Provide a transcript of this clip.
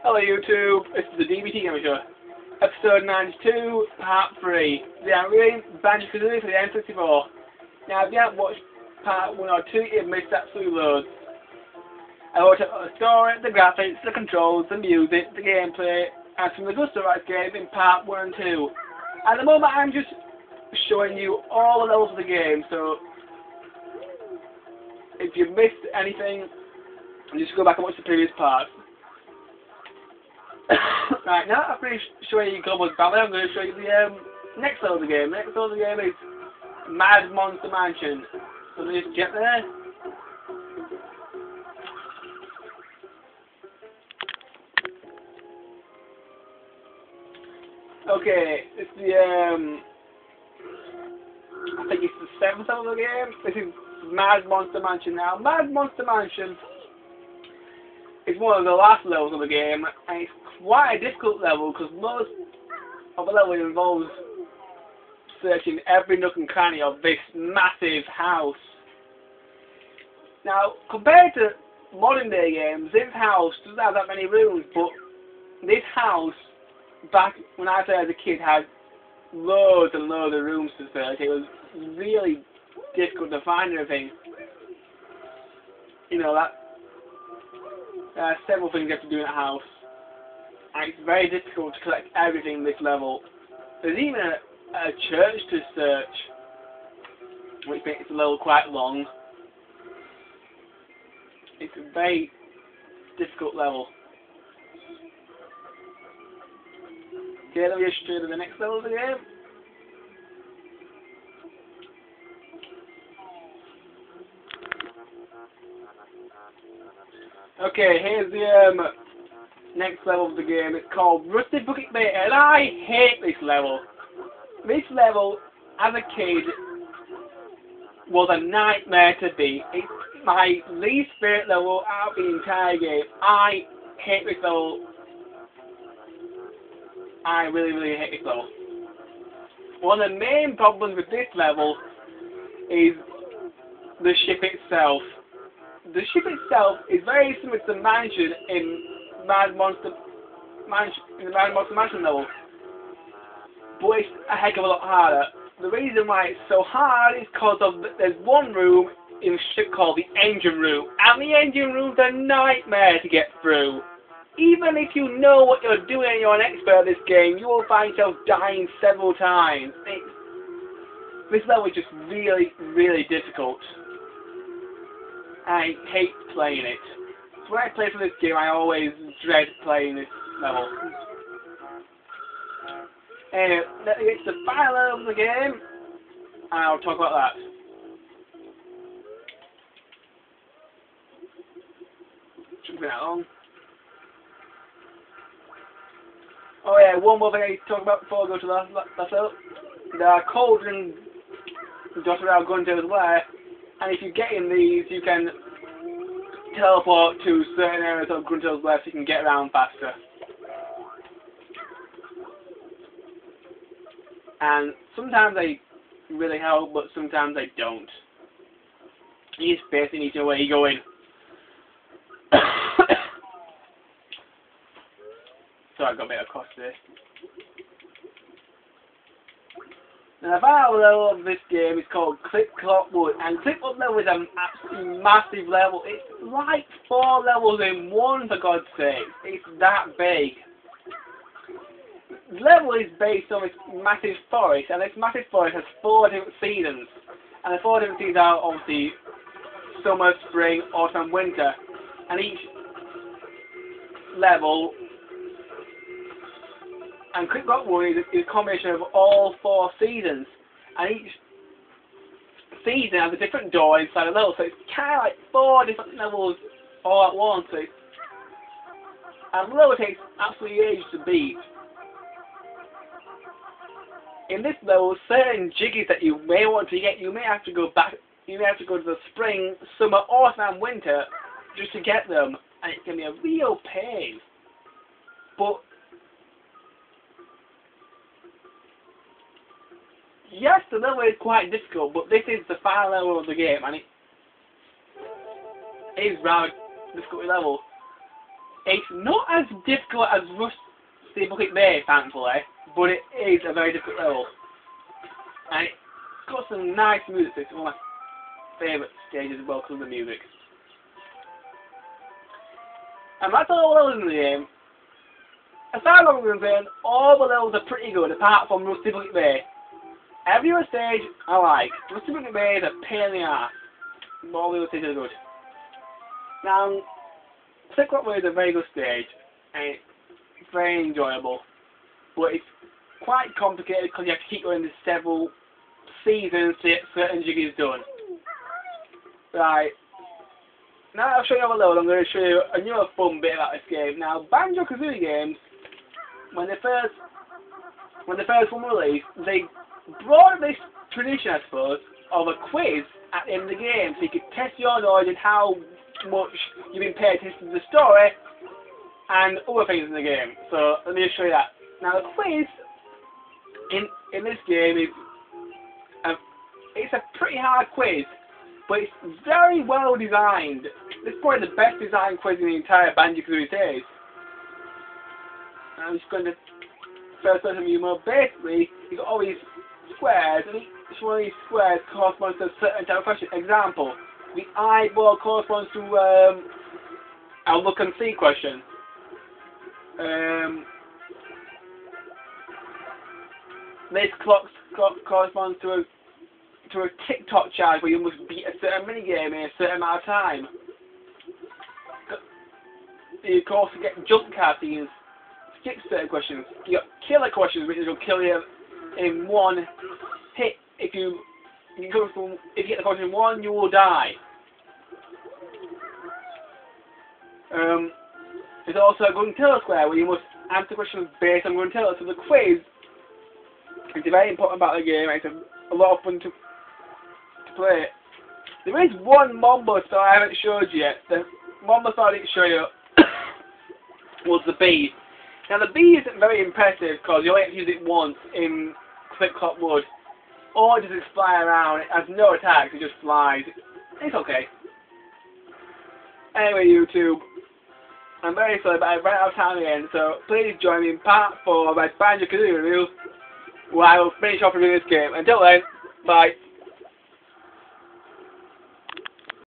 Hello YouTube, this is the D.B.T Gaming Show, episode 92, part 3. Yeah, I'm reading Banjo Kazooie for the N64. Now, if you haven't watched part 1 or 2, you've missed absolutely loads. I watched the story, the graphics, the controls, the music, the gameplay, and some of the good stuff I gave in part 1 and 2. At the moment, I'm just showing you all the levels of the game, so if you've missed anything, just go back and watch the previous parts. Right, now I've finished showing you Global Valley, I'm going to show you the next level of the game. The next level of the game is Mad Monster Mansion. So let's just get there. Okay, it's the, I think it's the 7th level of the game. This is Mad Monster Mansion now. Mad Monster Mansion is one of the last levels of the game, and it's quite a difficult level because most of the level involves searching every nook and cranny of this massive house. Now, compared to modern day games, this house doesn't have that many rooms, but this house, back when I was a kid, had loads and loads of rooms to search. It was really difficult to find everything. You know, there are several things you have to do in a house, and it's very difficult to collect everything in this level. There's even a church to search, which makes the level quite long. It's a very difficult level. Okay, let me just show you the next level of the game. Okay, here's the next level of the game. It's called Rusty Bucket Bay, and I hate this level. This level, as a kid, was a nightmare to beat. It's my least favourite level out of the entire game. I hate this level. I really, really hate this level. One of the main problems with this level is the ship itself. The ship itself is very similar to the mansion in Mad Monster Mansion level, but it's a heck of a lot harder. The reason why it's so hard is because there's one room in the ship called the engine room, and the engine room's a nightmare to get through. Even if you know what you're doing and you're an expert at this game, you will find yourself dying several times. This level is just really, really difficult. I hate playing it. So when I play for this game, I always dread playing this level. Anyway, let's get to the final level of the game, and I'll talk about that. Shouldn't be that long. Oh yeah, one more thing I need to talk about before I go to the last level. There are cauldrons dotted around Guntail's Lair, and if you get in these, you can teleport to certain areas of Guntail's Lair so you can get around faster. And sometimes they really help, but sometimes they don't. You just basically need to know where you're going. So I got a bit of cost there. Now the final level of this game is called Clip Clop Wood, and Clip Clop level is an absolutely massive level. It's like 4 levels in one, for God's sake. It's that big. The level is based on this massive forest, and this massive forest has 4 different seasons. And the 4 different seasons are obviously summer, spring, autumn, and winter. And each level, and Clip Clop Wood is a combination of all 4 seasons, and each season has a different door inside the level, so it's kind of like 4 different levels all at once. And the level takes absolutely ages to beat. In this level, certain jiggies that you may want to get, you may have to go back. You may have to go to the spring, summer, autumn, and winter just to get them, and it can be a real pain. But yes, the level is quite difficult, but this is the final level of the game, and it is rather difficult level. It's not as difficult as Rusty Bucket Bay, thankfully, but it is a very difficult level. And it's got some nice music, it's one of my favourite stages as well because of the music. And that's all the levels in the game. Aside from what I'm saying, all the levels are pretty good apart from Rusty Bucket Bay. Every other stage I like. Rusty Bucket Bay is a pain in the ass. But all the other stages are good. Now, Click Clock Way is a very good stage. And it's very enjoyable. But it's quite complicated because you have to keep going to several seasons to get certain jiggies done. Right. Now I'll show you other level, I'm going to show you another fun bit about this game. Now, Banjo Kazooie games, when the first one was released, they brought this tradition, I suppose, of a quiz at the end of the game, so you could test your knowledge and how much you've been paying attention to the story and other things in the game. So let me just show you that. Now the quiz in this game is it's a pretty hard quiz, but it's very well designed. It's probably the best designed quiz in the entire Banjo Kazooie series. I'm just going to first person view mode. Basically, you've got all these squares, and each one of these squares corresponds to a certain type of question. Example, the eyeball corresponds to a look and see question. This clock corresponds to a TikTok challenge where you must beat a certain minigame in a certain amount of time. You can also get jump cards so you can skip certain questions. You got killer questions, which will kill you in one hit. If you get the question in one, you will die. There's also a Gruntilla square where you must answer questions based on Gruntilla. So the quiz is very important about the game. It's a lot of fun to play. There is one Mambo star I haven't showed you yet. The Mambo star I didn't show you was the bee. Now the bee isn't very impressive because you only have to use it once in Click Clock Wood. Or does it fly around? It has no attacks, it just flies. It's okay. Anyway, YouTube, I'm very sorry but I've run out of time again, so please join me in part 4 of my Banjo Kazooie review, where I will finish off reviewing this game. Until then, bye.